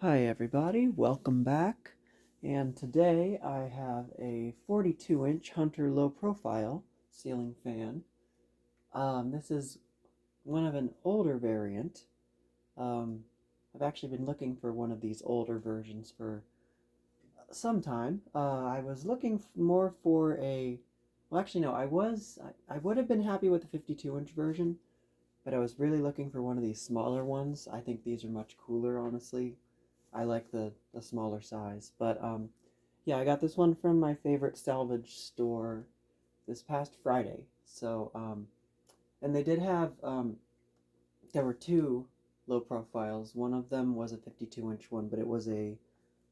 Hi everybody, welcome back. And today I have a 42-inch Hunter low profile ceiling fan. This is one of an older variant. Um, I've actually been looking for one of these older versions for some time. I was looking more for a, well actually no, I would have been happy with the 52-inch version, but I was really looking for one of these smaller ones. I think these are much cooler, honestly. I like the smaller size. But yeah, I got this one from my favorite salvage store this past Friday. So and they did have there were two low profiles. One of them was a 52-inch one, but it was a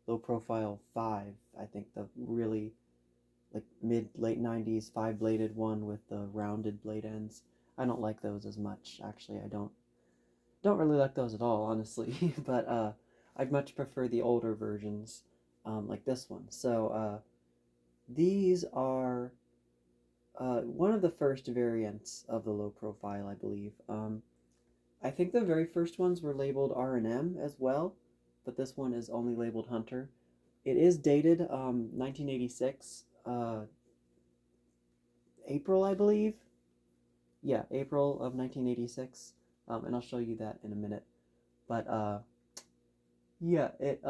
low profile 5. I think the really like mid late 90s 5-bladed one with the rounded blade ends. I don't like those as much. Actually, I don't really like those at all, honestly. But I'd much prefer the older versions, like this one. So these are one of the first variants of the low profile, I believe. I think the very first ones were labeled R&M as well, but this one is only labeled Hunter. It is dated 1986, April, I believe. Yeah, April of 1986, and I'll show you that in a minute. But yeah, it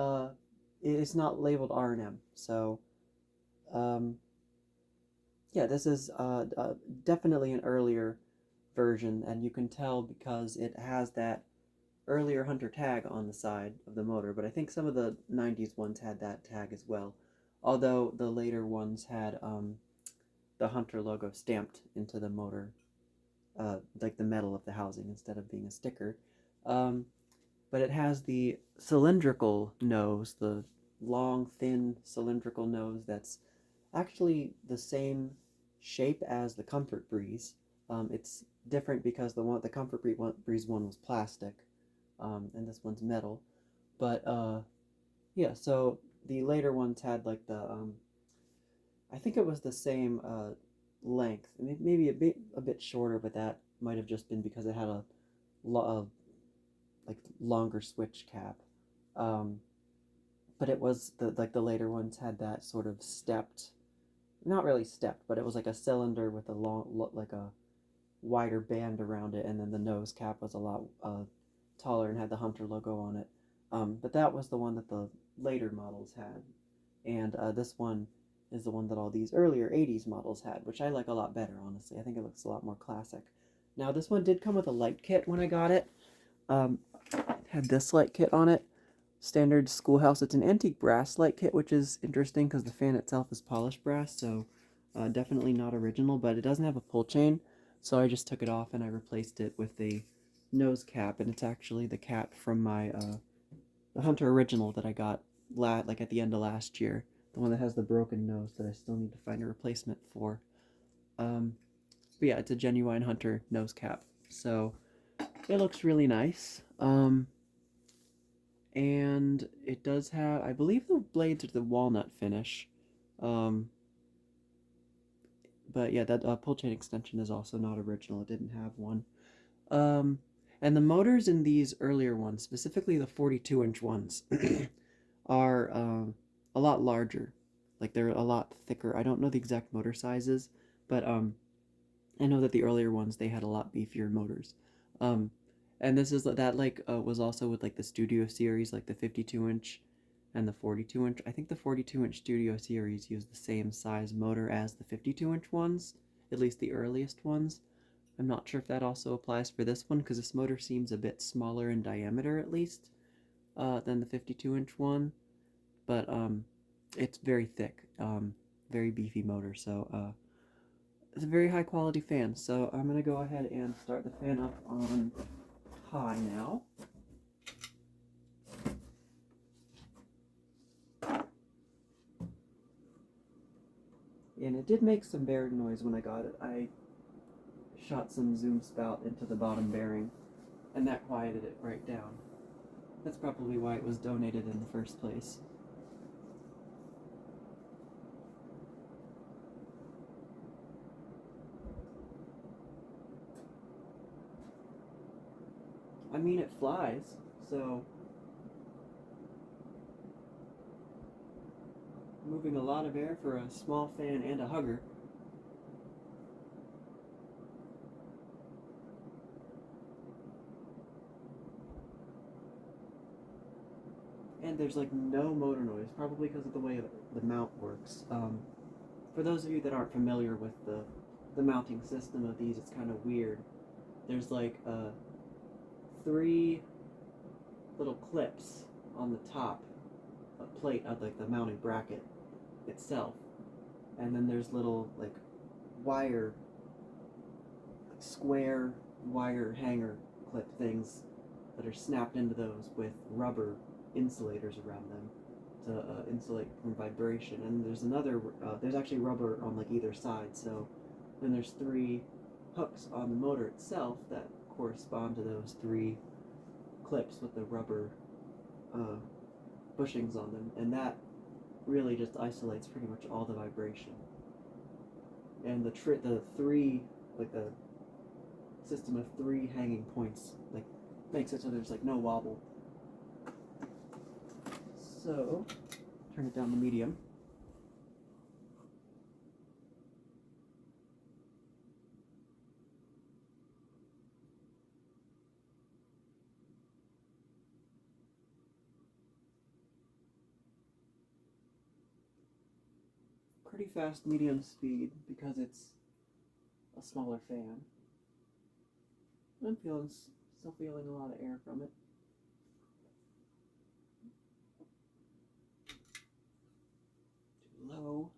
is not labeled R&M. So um, yeah, this is definitely an earlier version, and you can tell because it has that earlier Hunter tag on the side of the motor. But I think some of the '90s ones had that tag as well, although the later ones had the Hunter logo stamped into the motor, like the metal of the housing instead of being a sticker. Um, but it has the cylindrical nose, the long, thin cylindrical nose that's actually the same shape as the Comfort Breeze. It's different because the Comfort Breeze one was plastic, and this one's metal. But yeah, so the later ones had like the I think it was the same length, maybe a bit shorter, but that might have just been because it had a like longer switch cap. Um, but it was the later ones had that sort of stepped, not really stepped, but it was like a cylinder with a like a wider band around it, and then the nose cap was a lot taller and had the Hunter logo on it. But that was the one that the later models had, and this one is the one that all these earlier '80s models had, which I like a lot better, honestly. I think it looks a lot more classic. Now this one did come with a light kit when I got it. It had this light kit on it, standard schoolhouse. It's an antique brass light kit, which is interesting because the fan itself is polished brass, so definitely not original, but it doesn't have a pull chain, so I just took it off and I replaced it with a nose cap, and it's actually the cap from my the Hunter original that I got like at the end of last year, the one that has the broken nose that I still need to find a replacement for. Um, but yeah, it's a genuine Hunter nose cap, so it looks really nice. And it does have, I believe the blades are the walnut finish. Um, but yeah, that pull chain extension is also not original. It didn't have one. Um, and the motors in these earlier ones, specifically the 42-inch ones, are a lot larger. Like they're a lot thicker. I don't know the exact motor sizes, but I know that the earlier ones they had a lot beefier motors. Um, and this is that like was also with like the Studio series, like the 52-inch and the 42-inch. I think the 42-inch Studio series used the same size motor as the 52-inch ones, at least the earliest ones. I'm not sure if that also applies for this one because this motor seems a bit smaller in diameter, at least, than the 52-inch one. But it's very thick, very beefy motor. So it's a very high quality fan. So I'm gonna go ahead and start the fan up on high now. And it did make some bearing noise when I got it. I shot some zoom spout into the bottom bearing, and that quieted it right down. That's probably why it was donated in the first place. I mean, it flies, so moving a lot of air for a small fan and a hugger. And there's like no motor noise, probably because of the way the mount works. For those of you that aren't familiar with the mounting system of these, it's kind of weird. There's like 3 little clips on the top plate of like the mounting bracket itself, and then there's little like wire, like square wire hanger clip things that are snapped into those with rubber insulators around them to insulate from vibration. And there's another, there's actually rubber on like either side. So then there's 3 hooks on the motor itself that correspond to those 3 clips with the rubber bushings on them, and that really just isolates pretty much all the vibration. And the 3, like the system of 3 hanging points, like makes it so there's like no wobble. So turn it down to medium. Pretty fast medium speed because it's a smaller fan. I'm still feeling a lot of air from it. Too low.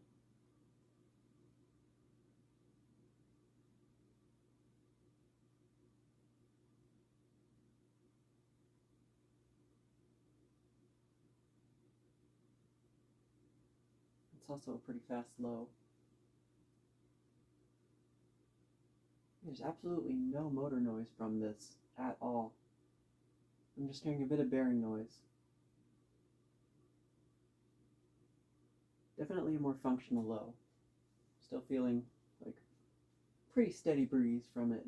It's also a pretty fast low. There's absolutely no motor noise from this at all. I'm just hearing a bit of bearing noise. Definitely a more functional low. Still feeling like pretty steady breeze from it.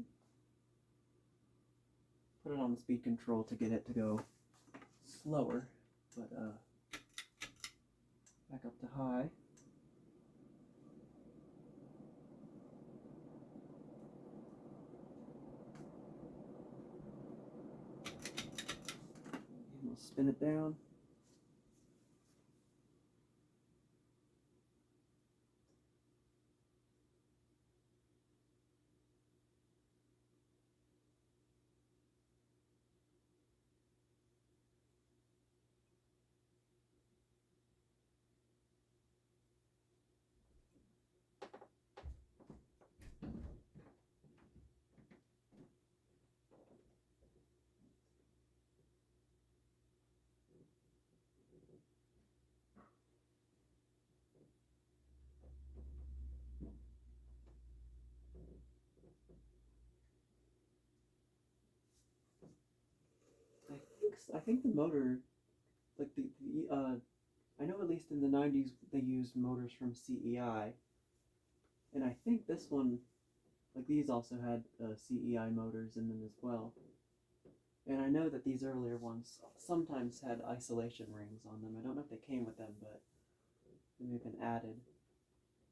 Put it on the speed control to get it to go slower, but back up to high. And we'll spin it down. I think the motor, like I know at least in the 90s they used motors from CEI, and I think this one, like these also had CEI motors in them as well. And I know that these earlier ones sometimes had isolation rings on them. I don't know if they came with them, but they may have been added,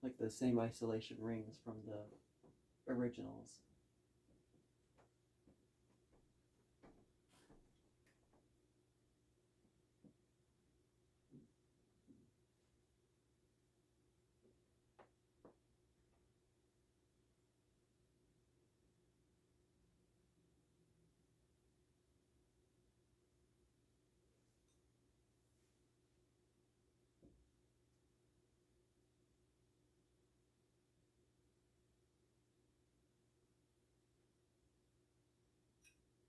like the same isolation rings from the originals.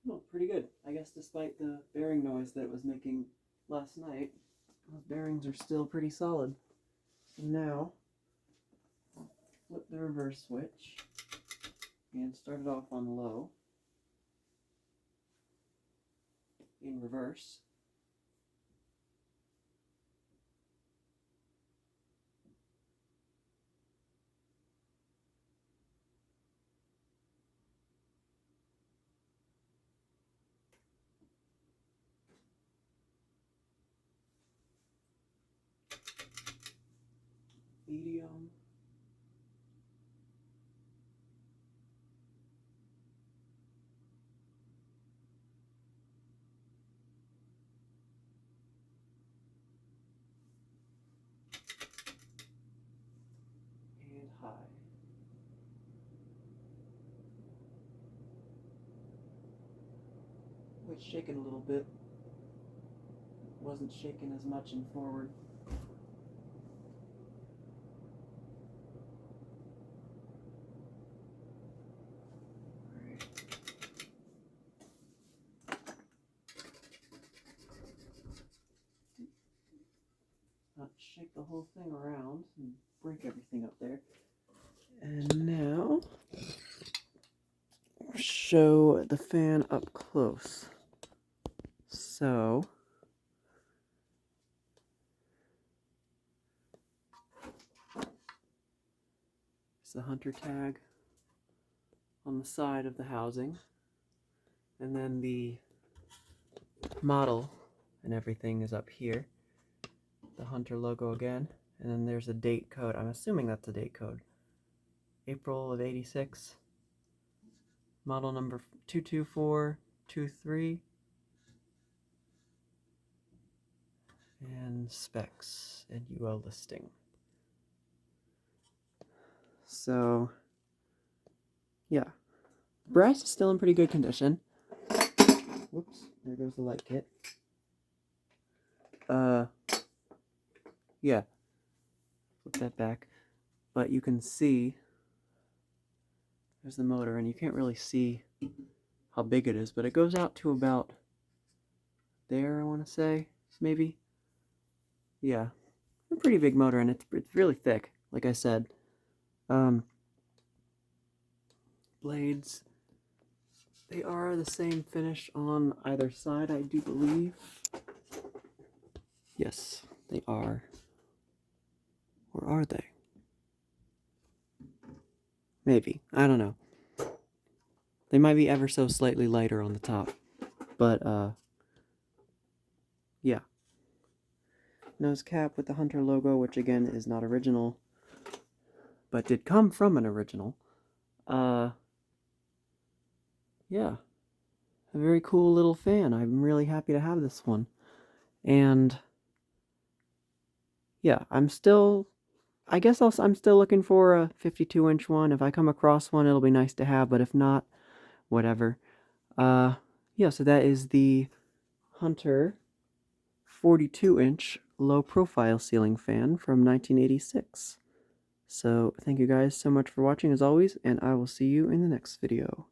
Well, pretty good. I guess despite the bearing noise that it was making last night, those bearings are still pretty solid. So now, I'll flip the reverse switch and start it off on low in reverse. medium. And high. It's shaking a little bit. Wasn't shaking as much in forward. Not shake the whole thing around and break everything up there. And now show the fan up close. So it's the hunter tag on the side of the housing, and then the model and everything is up here. The hunter logo again, and then there's a date code. I'm assuming that's a date code. April of '86. Model number 22423. And specs and UL listing. So, yeah. Brass is still in pretty good condition. Whoops, there goes the light kit. Yeah. Flip that back. But you can see there's the motor, and you can't really see how big it is, but it goes out to about there, I want to say, maybe. Yeah. A pretty big motor, and it's really thick, like I said. Blades, they are the same finish on either side, I do believe. Yes, they are. Or are they? Maybe. I don't know. They might be ever so slightly lighter on the top. But, yeah. Nose cap with the Hunter logo, which again is not original, but did come from an original. Yeah. A very cool little fan. I'm really happy to have this one. And, yeah, I'm still looking for a 52-inch one. If I come across one, it'll be nice to have, but if not, whatever. Yeah, so that is the Hunter 42-inch low-profile ceiling fan from 1986. So, thank you guys so much for watching, as always, and I will see you in the next video.